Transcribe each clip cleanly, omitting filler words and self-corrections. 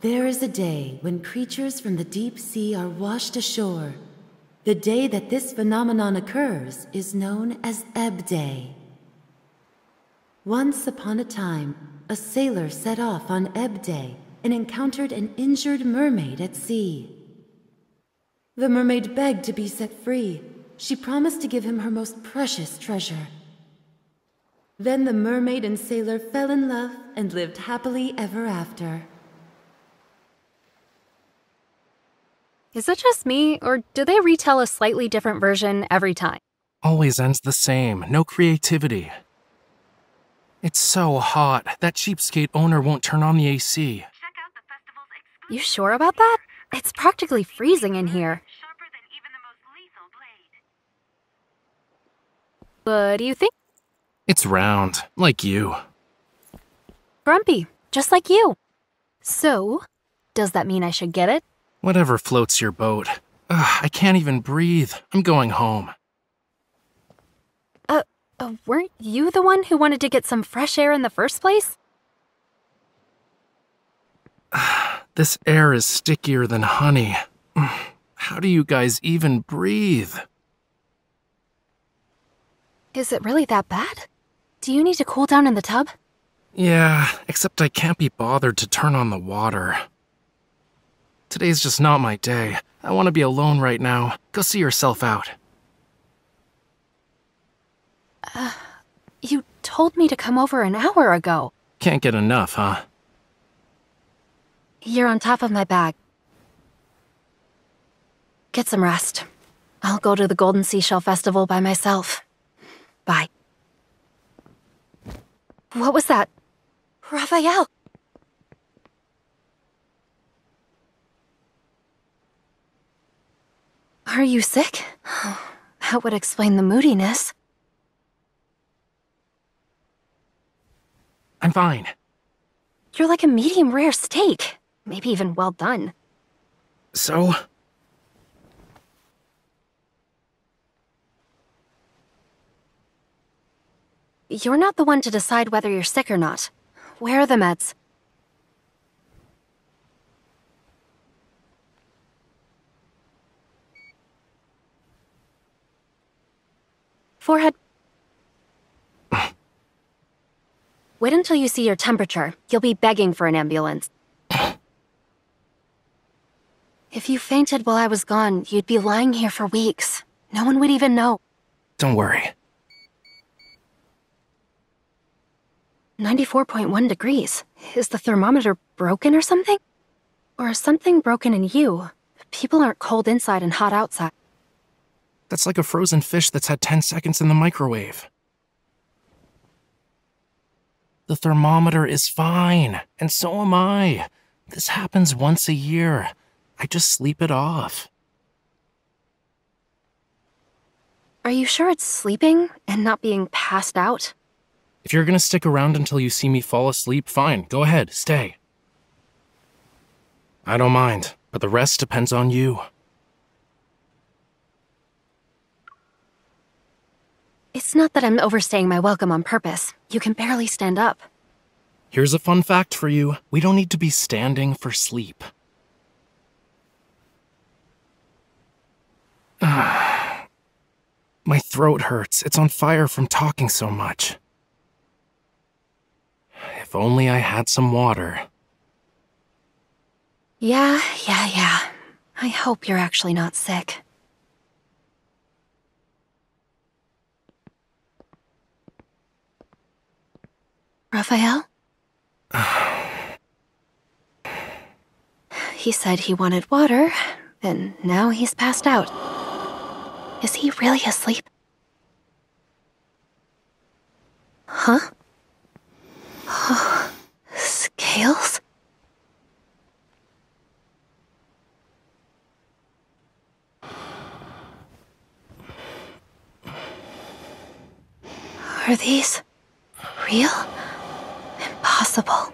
There is a day when creatures from the deep sea are washed ashore. The day that this phenomenon occurs is known as Ebb Day. Once upon a time, a sailor set off on Ebb Day and encountered an injured mermaid at sea. The mermaid begged to be set free. She promised to give him her most precious treasure. Then the mermaid and sailor fell in love and lived happily ever after. Is it just me, or do they retell a slightly different version every time? Always ends the same, no creativity. It's so hot, that cheapskate owner won't turn on the AC. You sure about that? It's practically freezing in here. What do you think? It's round, like you. Grumpy, just like you. So, does that mean I should get it? Whatever floats your boat. Ugh, I can't even breathe. I'm going home. Weren't you the one who wanted to get some fresh air in the first place? This air is stickier than honey. How do you guys even breathe? Is it really that bad? Do you need to cool down in the tub? Yeah, except I can't be bothered to turn on the water. Today's just not my day. I want to be alone right now. Go see yourself out. You told me to come over an hour ago. Can't get enough, huh? You're on top of my bag. Get some rest. I'll go to the Golden Seashell Festival by myself. Bye. What was that? Rafayel! Are you sick? That would explain the moodiness. I'm fine. You're like a medium-rare steak. Maybe even well done. So? You're not the one to decide whether you're sick or not. Where are the meds? Forehead. Wait until you see your temperature. You'll be begging for an ambulance. If you fainted while I was gone, you'd be lying here for weeks. No one would even know. Don't worry. 94.1 degrees. Is the thermometer broken or something? Or is something broken in you? People aren't cold inside and hot outside. That's like a frozen fish that's had 10 seconds in the microwave. The thermometer is fine, and so am I. This happens once a year. I just sleep it off. Are you sure it's sleeping and not being passed out? If you're gonna stick around until you see me fall asleep, fine, go ahead, stay. I don't mind, but the rest depends on you. It's not that I'm overstaying my welcome on purpose. You can barely stand up. Here's a fun fact for you. We don't need to be standing for sleep. My throat hurts. It's on fire from talking so much. If only I had some water. Yeah. I hope you're actually not sick. Rafayel? He said he wanted water, and now he's passed out. Is he really asleep? Huh? Scales? Are these real? Impossible.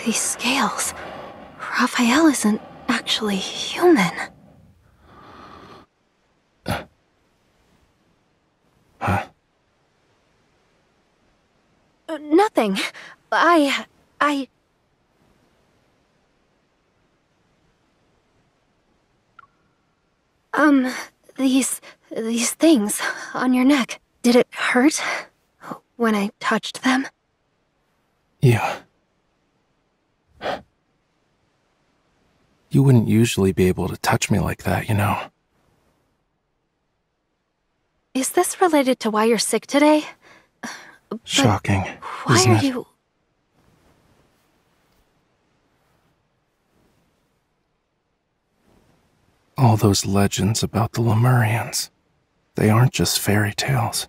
These scales. Rafayel isn't actually human. Huh? Nothing. I... These things on your neck. Did it hurt when I touched them? Yeah. You wouldn't usually be able to touch me like that, you know. Is this related to why you're sick today? Shocking, Why isn't are it? you... All those legends about the Lemurians. They aren't just fairy tales.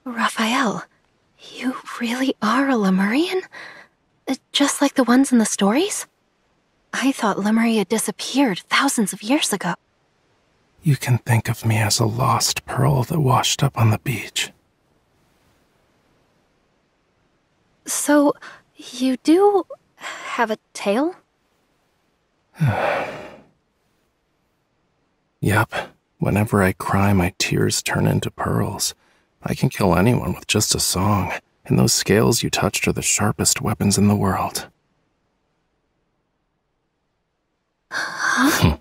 Rafayel, you really are a Lemurian? Just like the ones in the stories? I thought Lemuria disappeared thousands of years ago. You can think of me as a lost pearl that washed up on the beach. So, you do have a tail? Yep. Whenever I cry, my tears turn into pearls. I can kill anyone with just a song, and those scales you touched are the sharpest weapons in the world. Huh?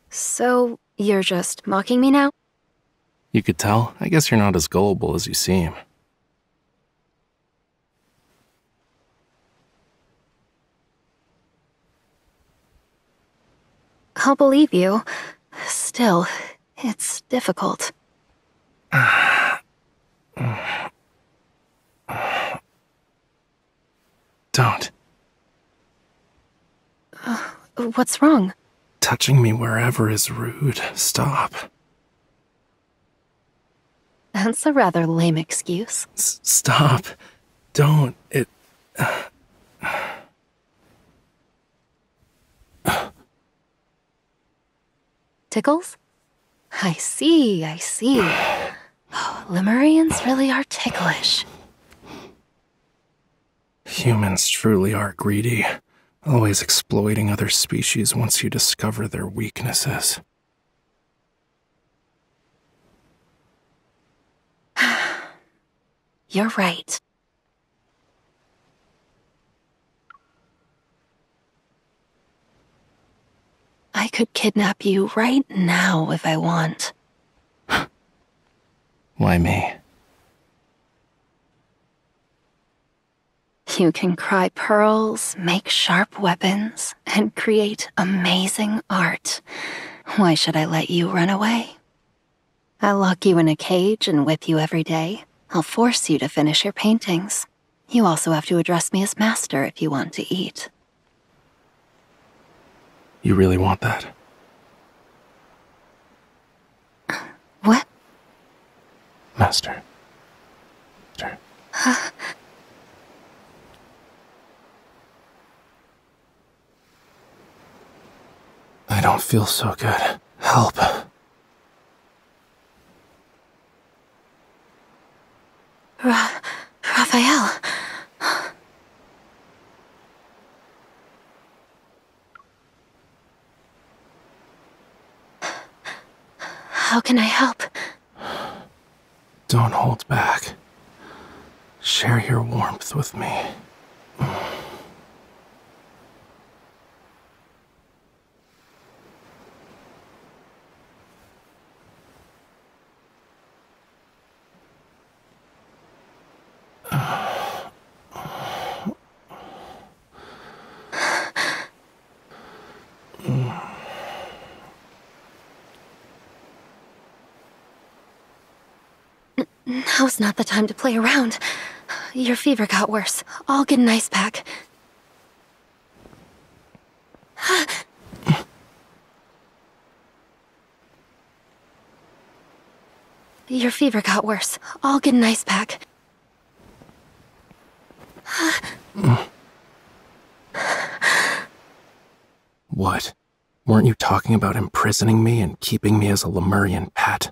So, you're just mocking me now? You could tell. I guess you're not as gullible as you seem. I'll believe you. Still, it's difficult. Don't. What's wrong? Touching me wherever is rude. Stop. That's a rather lame excuse. Stop. Don't. It... Tickles? I see. Oh, Lemurians really are ticklish. Humans truly are greedy, always exploiting other species once you discover their weaknesses. You're right. I could kidnap you right now if I want. Why me? You can cry pearls, make sharp weapons, and create amazing art. Why should I let you run away? I'll lock you in a cage and whip you every day. I'll force you to finish your paintings. You also have to address me as master if you want to eat. You really want that? What? Master. Master. I don't feel so good. Help. Rafayel. How can I help? Don't hold back. Share your warmth with me. Now's not the time to play around. Your fever got worse. I'll get an ice pack. Your fever got worse. I'll get an ice pack. What? Weren't you talking about imprisoning me and keeping me as a Lemurian pet?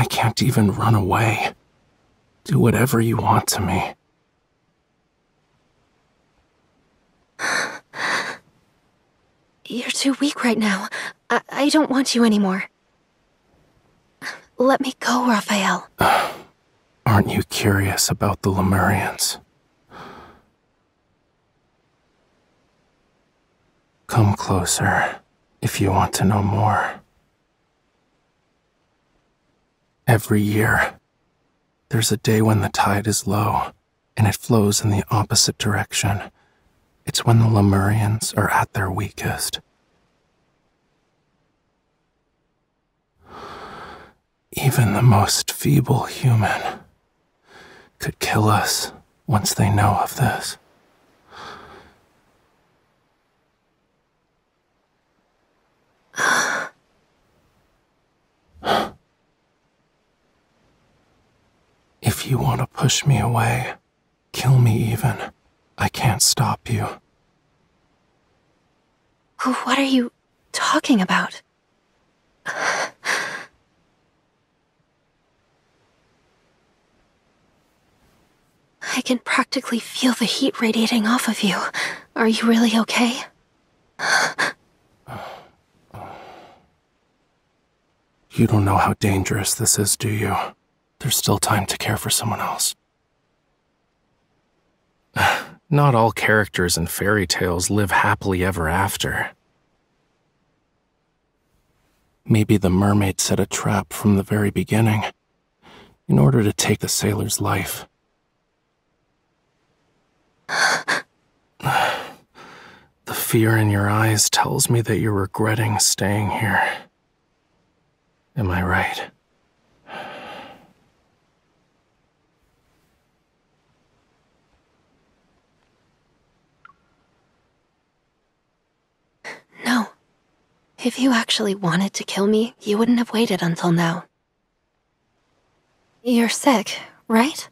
I can't even run away. Do whatever you want to me. You're too weak right now. I don't want you anymore. Let me go, Rafayel. Aren't you curious about the Lemurians? Come closer if you want to know more. Every year, there's a day when the tide is low and it flows in the opposite direction. It's when the Lemurians are at their weakest. Even the most feeble human could kill us once they know of this. If you want to push me away, kill me even. I can't stop you. What are you talking about? I can practically feel the heat radiating off of you. Are you really okay? You don't know how dangerous this is, do you? There's still time to care for someone else. Not all characters in fairy tales live happily ever after. Maybe the mermaid set a trap from the very beginning in order to take the sailor's life. The fear in your eyes tells me that you're regretting staying here. Am I right? No. If you actually wanted to kill me, you wouldn't have waited until now. You're sick, right?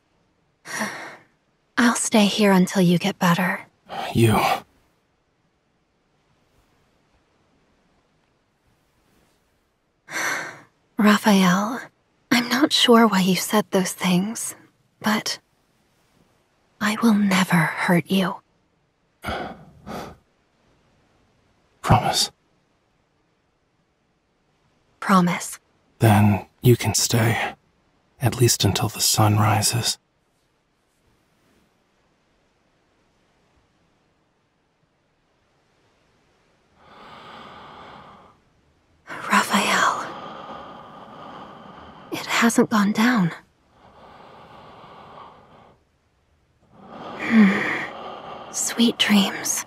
I'll stay here until you get better. You... Rafayel, I'm not sure why you said those things, but I will never hurt you. Promise. Promise. Then you can stay, at least until the sun rises. Rafayel. It hasn't gone down. Sweet dreams.